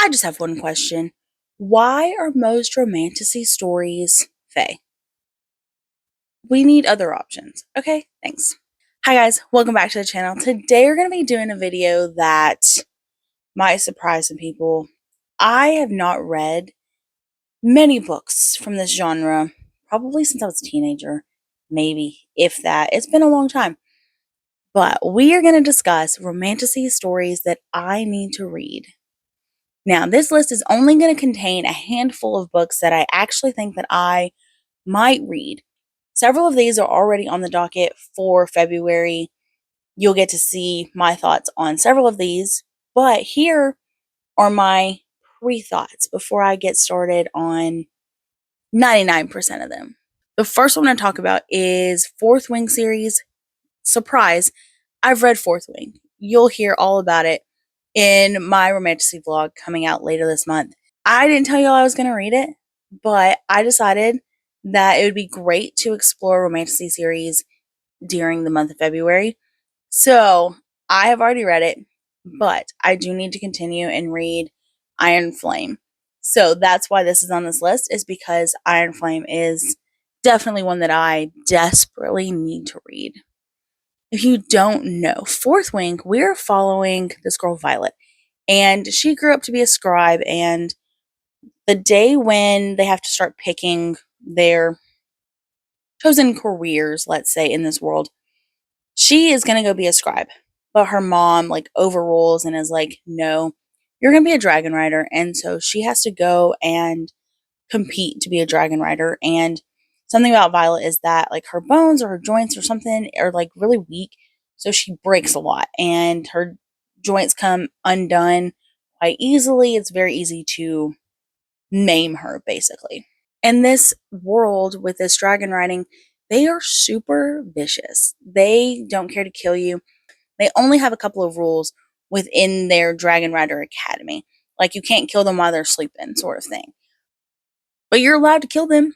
I just have one question. Why are most romantasy stories fae? We need other options. Okay, thanks. Hi guys, welcome back to the channel. Today we're going to be doing a video that might surprise some people. I have not read many books from this genre, probably since I was a teenager, maybe, if that. It's been a long time. But we are going to discuss romantasy stories that I need to read. Now, this list is only going to contain a handful of books that I actually think that I might read. Several of these are already on the docket for February. You'll get to see my thoughts on several of these, but here are my pre-thoughts before I get started on 99% of them. The first one I'm going to talk about is Fourth Wing series. Surprise, I've read Fourth Wing. You'll hear all about it in my Romantasy vlog coming out later this month. I didn't tell y'all I was going to read it, but I decided that it would be great to explore Romantasy series during the month of February. So I have already read it, but I do need to continue and read Iron Flame. So that's why this is on this list, is because Iron Flame is definitely one that I desperately need to read. If you don't know, Fourth Wing, we're following this girl Violet, and she grew up to be a scribe, and the day when they have to start picking their chosen careers, let's say, in this world, she is going to go be a scribe. But her mom, overrules and is like, no, you're going to be a dragon rider. And so she has to go and compete to be a dragon rider. And something about Violet is that, her bones or her joints or something are, really weak. So she breaks a lot. And her joints come undone quite easily. It's very easy to maim her, basically. In this world with this dragon riding, they are super vicious. They don't care to kill you. They only have a couple of rules within their Dragon Rider Academy. Like, you can't kill them while they're sleeping, sort of thing. But you're allowed to kill them,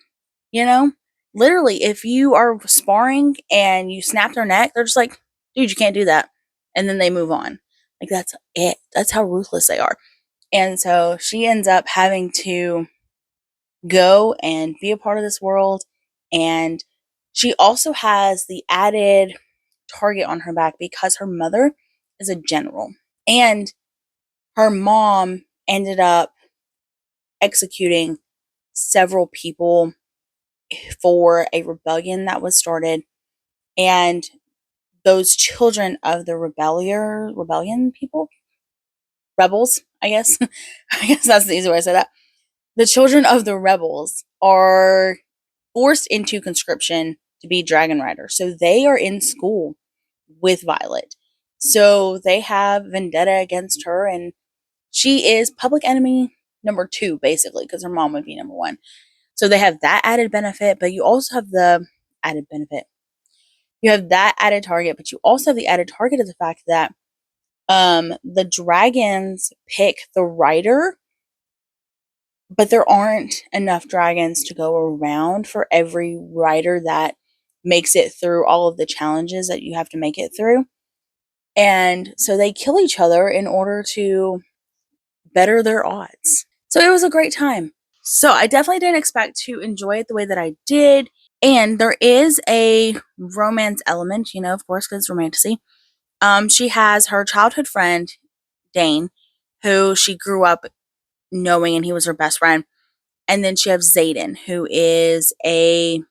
you know? Literally, if you are sparring and you snap their neck, they're just like, dude, you can't do that. And then they move on. That's it. That's how ruthless they are. And so she ends up having to go and be a part of this world. And she also has the added target on her back because her mother is a general. And her mom ended up executing several people for a rebellion that was started. And those children of the rebellion people, rebels, I guess. I guess that's the easy way to say that. The children of the rebels are forced into conscription to be dragon riders. So they are in school with Violet. So they have vendetta against her, and she is public enemy number 2, basically, because her mom would be number 1. So they have that added benefit, but you also have the added benefit. You have that added target, but you also have the added target of the fact that the dragons pick the rider, but there aren't enough dragons to go around for every rider that makes it through all of the challenges that you have to make it through. And so they kill each other in order to better their odds. So it was a great time. So I definitely didn't expect to enjoy it the way that I did. And there is a romance element, of course, because it's romantasy. She has her childhood friend, Dane, who she grew up knowing, and he was her best friend. And then she has Zayden, who is a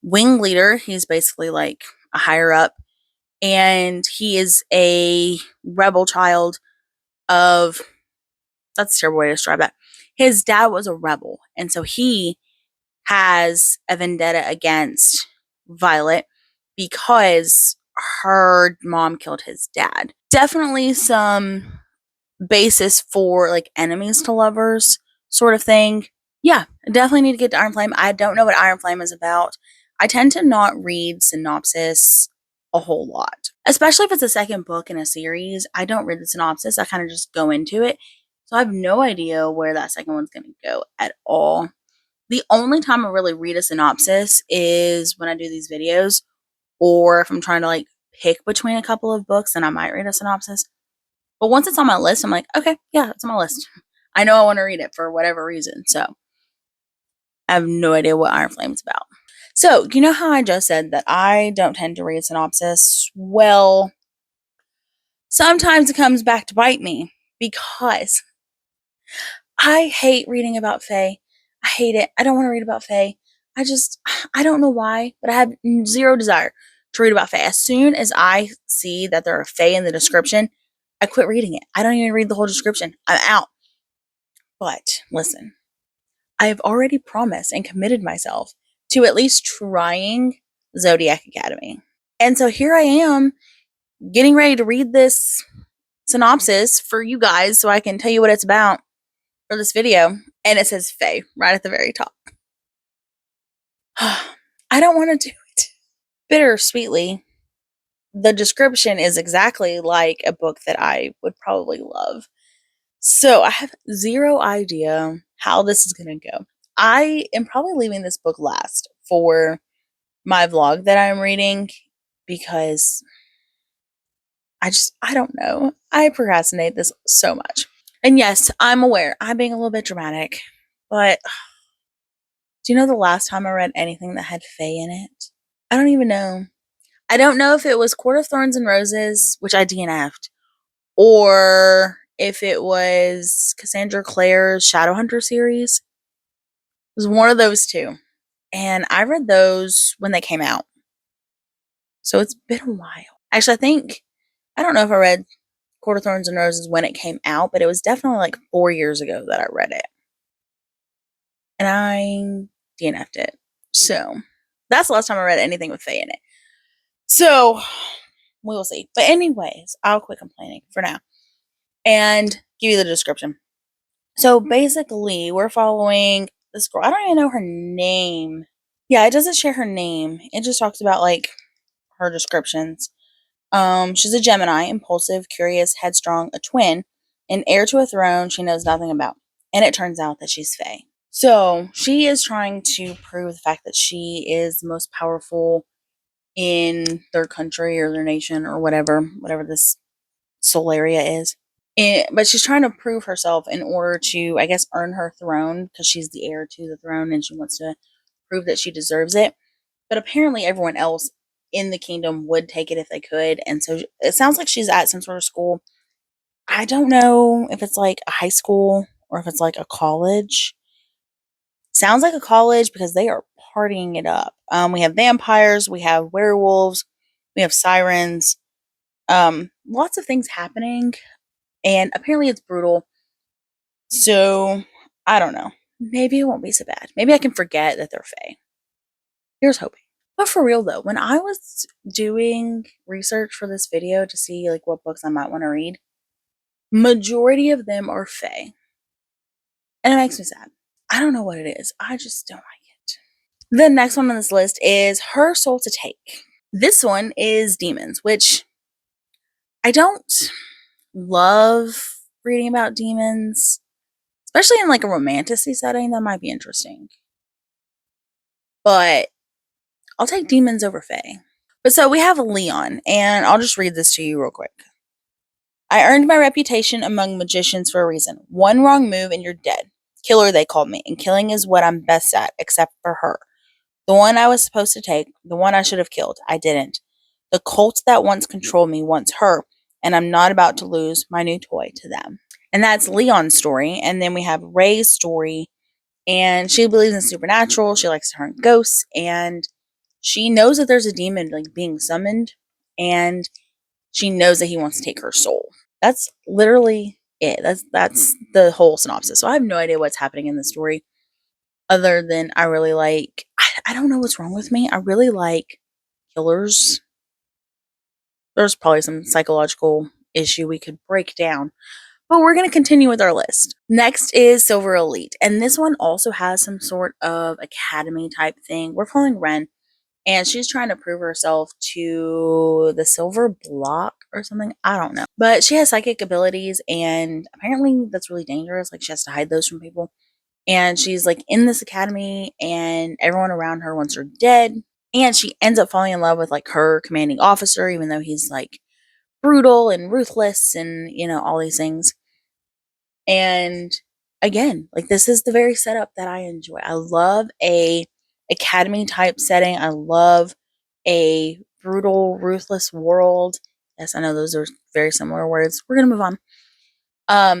wing leader. He's basically like a higher up. And he is a rebel child of, that's a terrible way to describe that. His dad was a rebel. And so he has a vendetta against Violet because her mom killed his dad. Definitely some basis for enemies to lovers sort of thing. Yeah, I definitely need to get to Iron Flame. I don't know what Iron Flame is about. I tend to not read synopsis a whole lot, especially if it's a second book in a series. I don't read the synopsis. I kind of just go into it. So I have no idea where that second one's going to go at all. The only time I really read a synopsis is when I do these videos, or if I'm trying to pick between a couple of books, then I might read a synopsis. But once it's on my list, I'm like, okay, yeah, it's on my list. I know I want to read it for whatever reason. So I have no idea what Iron Flame's about. So, you know how I just said that I don't tend to read synopsis? Well, sometimes it comes back to bite me because I hate reading about Fae. I hate it. I don't want to read about Fae. I don't know why, but I have zero desire to read about Fae. As soon as I see that there are Fae in the description, I quit reading it. I don't even read the whole description. I'm out. But listen, I have already promised and committed myself to at least trying Zodiac Academy. And so here I am getting ready to read this synopsis for you guys so I can tell you what it's about for this video. And it says Fae right at the very top. I don't want to do it. Bittersweetly, the description is exactly like a book that I would probably love. So I have zero idea how this is going to go. I am probably leaving this book last for my vlog that I'm reading because I don't know. I procrastinate this so much. And yes, I'm aware I'm being a little bit dramatic, but do you know the last time I read anything that had Fae in it? I don't even know. I don't know if it was Court of Thorns and Roses, which I DNF'd, or if it was Cassandra Clare's Shadowhunter series. It was one of those two. And I read those when they came out. So it's been a while. Actually, I don't know if I read Court of Thorns and Roses when it came out, but it was definitely like 4 years ago that I read it. And I DNF'd it. So that's the last time I read anything with Fae in it. So we will see. But anyways, I'll quit complaining for now and give you the description. So basically, we're following this girl. I don't even know her name. Yeah, it doesn't share her name. It just talks about like her descriptions. She's a Gemini, impulsive, curious, headstrong, a twin, an heir to a throne she knows nothing about. And it turns out that she's Fae. So she is trying to prove the fact that she is the most powerful in their country or their nation or whatever this soul area is. But she's trying to prove herself in order to, I guess, earn her throne because she's the heir to the throne and she wants to prove that she deserves it. But apparently everyone else in the kingdom would take it if they could. And so it sounds like she's at some sort of school. I don't know if it's like a high school or if it's like a college. Sounds like a college because they are partying it up. We have vampires, we have werewolves, we have sirens, lots of things happening, and apparently it's brutal. So I don't know. Maybe it won't be so bad. Maybe I can forget that they're Fae. Here's hoping. But for real though, when I was doing research for this video to see like what books I might want to read, majority of them are Fae. And it makes me sad. I don't know what it is. I just don't like it. The next one on this list is Her Soul to Take. This one is demons, which I don't love reading about demons, especially in like a romantasy setting. That might be interesting. But I'll take demons over Fae. But so we have Leon, and I'll just read this to you real quick. I earned my reputation among magicians for a reason. One wrong move and you're dead. Killer, they called me, and killing is what I'm best at, except for her. The one I was supposed to take, the one I should have killed, I didn't. The cult that once controlled me wants her, and I'm not about to lose my new toy to them. And that's Leon's story. And then we have Ray's story, and she believes in supernatural. She likes to hunt ghosts, and she knows that there's a demon like being summoned, and she knows that he wants to take her soul. That's literally it. That's the whole synopsis. So I have no idea what's happening in the story other than I really like, I don't know what's wrong with me. I really like killers. There's probably some psychological issue we could break down, but we're going to continue with our list. Next is Silver Elite, and this one also has some sort of academy type thing. We're following Ren, and she's trying to prove herself to the Silver Block or something. I don't know. But she has psychic abilities, and apparently that's really dangerous. Like, she has to hide those from people. And she's, like, in this academy, and everyone around her wants her dead. And she ends up falling in love with, like, her commanding officer, even though he's, like, brutal and ruthless and, all these things. And again, like this is the very setup that I enjoy. I love a academy type setting. I love a brutal, ruthless world. Yes, I know those are very similar words. We're gonna move on.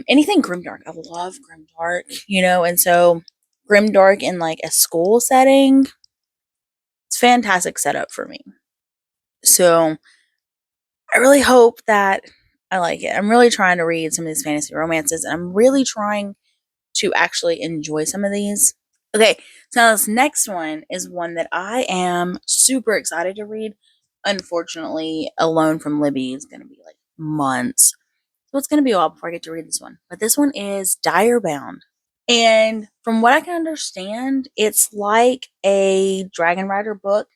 Anything grimdark. I love grimdark, and so grimdark in like a school setting, it's fantastic setup for me. So I really hope that I like it. I'm really trying to read some of these fantasy romances, and I'm really trying to actually enjoy some of these. Okay, so this next one is one that I am super excited to read. Unfortunately, A Loan from Libby is going to be like months. So it's going to be a while before I get to read this one. But this one is Dire Bound. And from what I can understand, it's like a Dragon Rider book,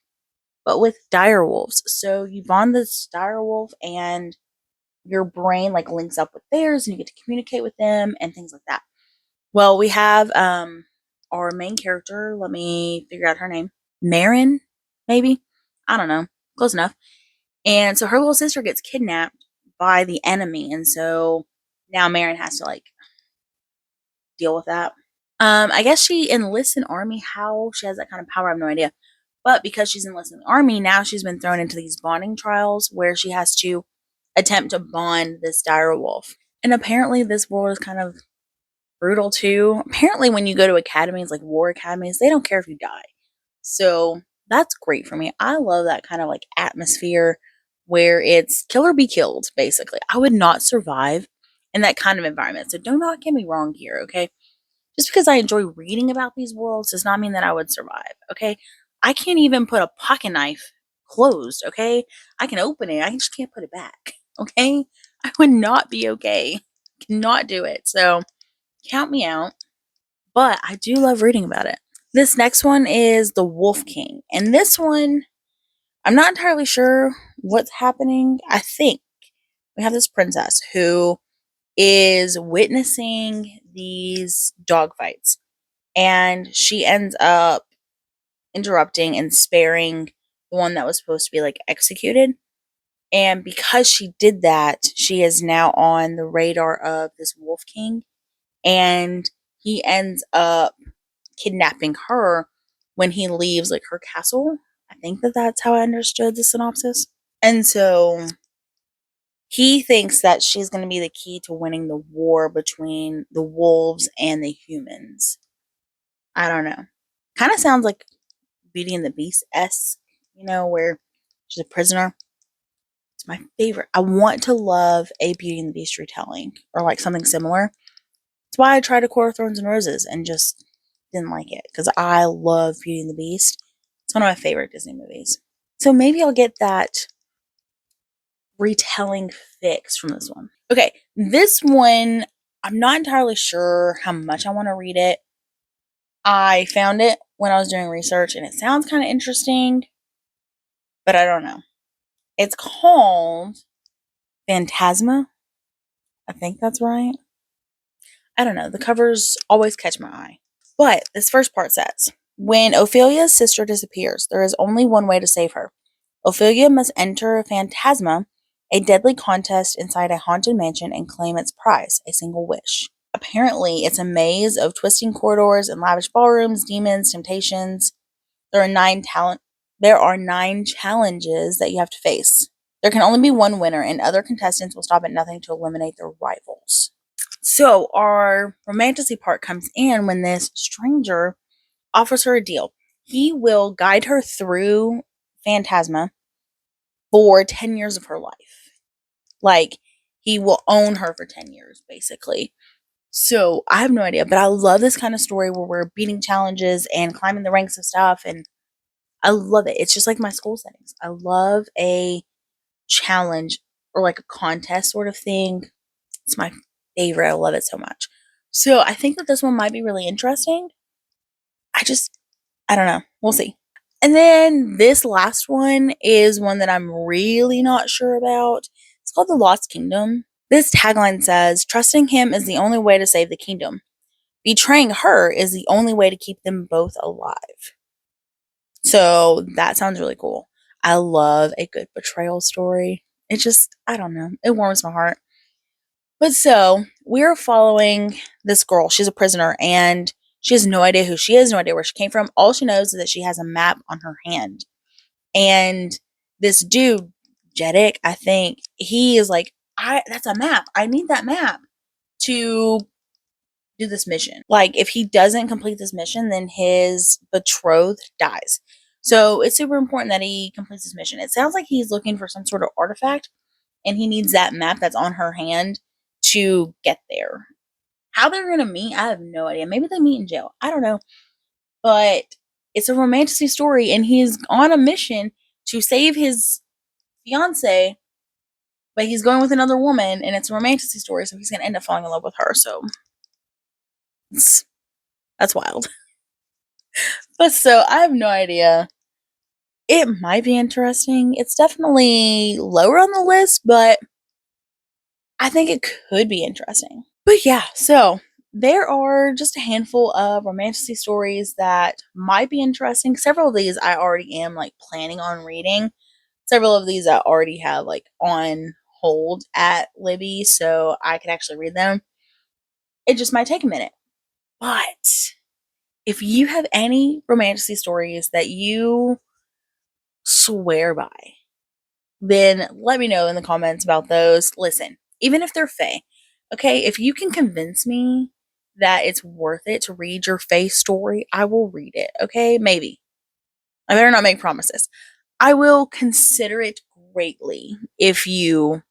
but with dire wolves. So you bond this dire wolf and your brain like links up with theirs and you get to communicate with them and things like that. Well, we have our main character. Let me figure out her name. Marin, maybe? I don't know. Close enough. And so her little sister gets kidnapped by the enemy. And so now Marin has to like deal with that. I guess she enlists an army. How she has that kind of power, I have no idea. But because she's enlisted in the army, now she's been thrown into these bonding trials where she has to attempt to bond this dire wolf. And apparently this world is kind of brutal too. Apparently when you go to academies, like war academies, they don't care if you die. So that's great for me. I love that kind of like atmosphere where it's kill or be killed, basically. I would not survive in that kind of environment. So do not get me wrong here, okay? Just because I enjoy reading about these worlds does not mean that I would survive, okay? I can't even put a pocket knife closed, okay? I can open it, I just can't put it back, okay? I would not be okay. Cannot do it. So count me out. But I do love reading about it. This next one is The Wolf King. And this one, I'm not entirely sure what's happening. I think we have this princess who is witnessing these dogfights. And she ends up interrupting and sparing the one that was supposed to be like executed. And because she did that, she is now on the radar of this Wolf King. And he ends up kidnapping her when he leaves like her castle. I think that that's how I understood the synopsis. And so he thinks that she's going to be the key to winning the war between the wolves and the humans. I don't know. Kind of sounds like Beauty and the Beast esque, where she's a prisoner. It's my favorite. I want to love a Beauty and the Beast retelling or like something similar. That's why I tried A Court of Thorns and Roses and just didn't like it because I love Beauty and the Beast. It's one of my favorite Disney movies. So maybe I'll get that retelling fix from this one. Okay, this one, I'm not entirely sure how much I want to read it. I found it when I was doing research and it sounds kind of interesting, but I don't know. It's called Phantasma. I think that's right. I don't know. The covers always catch my eye. But this first part says, when Ophelia's sister disappears, there is only one way to save her. Ophelia must enter Phantasma, a deadly contest inside a haunted mansion, and claim its prize, a single wish. Apparently, it's a maze of twisting corridors and lavish ballrooms, demons, temptations. There are nine challenges that you have to face. There can only be one winner, and other contestants will stop at nothing to eliminate their rivals. So our romantasy part comes in when this stranger offers her a deal. He will guide her through Phantasma for 10 years of her life. Like, he will own her for 10 years, basically. So I have no idea, but I love this kind of story where we're beating challenges and climbing the ranks of stuff, and I love it. It's just like my school settings. I love a challenge or like a contest sort of thing. It's my favorite. I love it so much. So I think that this one might be really interesting. I don't know. We'll see. And then this last one is one that I'm really not sure about. It's called The Lost Kingdom. This tagline says, trusting him is the only way to save the kingdom. Betraying her is the only way to keep them both alive. So that sounds really cool. I love a good betrayal story. It just, I don't know, it warms my heart. But so we're following this girl. She's a prisoner and she has no idea who she is, no idea where she came from. All she knows is that she has a map on her hand. And this dude, Jeddick, I think, he is like, that's a map. I need that map to do this mission. Like, if he doesn't complete this mission, then his betrothed dies. So it's super important that he completes this mission. It sounds like he's looking for some sort of artifact, and he needs that map that's on her hand to get there. How they're gonna meet, I have no idea. Maybe they meet in jail. I don't know. But it's a romantasy story, and he's on a mission to save his fiance, but he's going with another woman, and it's a romantasy story, so he's gonna end up falling in love with her. So that's wild. But so I have no idea. It might be interesting. It's definitely lower on the list, but I think it could be interesting. But yeah, so there are just a handful of romantasy stories that might be interesting. Several of these I already am like planning on reading. Several of these I already have like on hold at Libby, so I could actually read them. It just might take a minute. But if you have any romantasy stories that you swear by, then let me know in the comments about those. Listen, even if they're fae, okay, if you can convince me that it's worth it to read your fae story, I will read it, okay? Maybe. I better not make promises. I will consider it greatly if you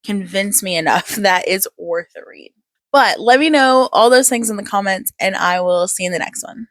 convince me enough that it's worth a read. But let me know all those things in the comments, and I will see you in the next one.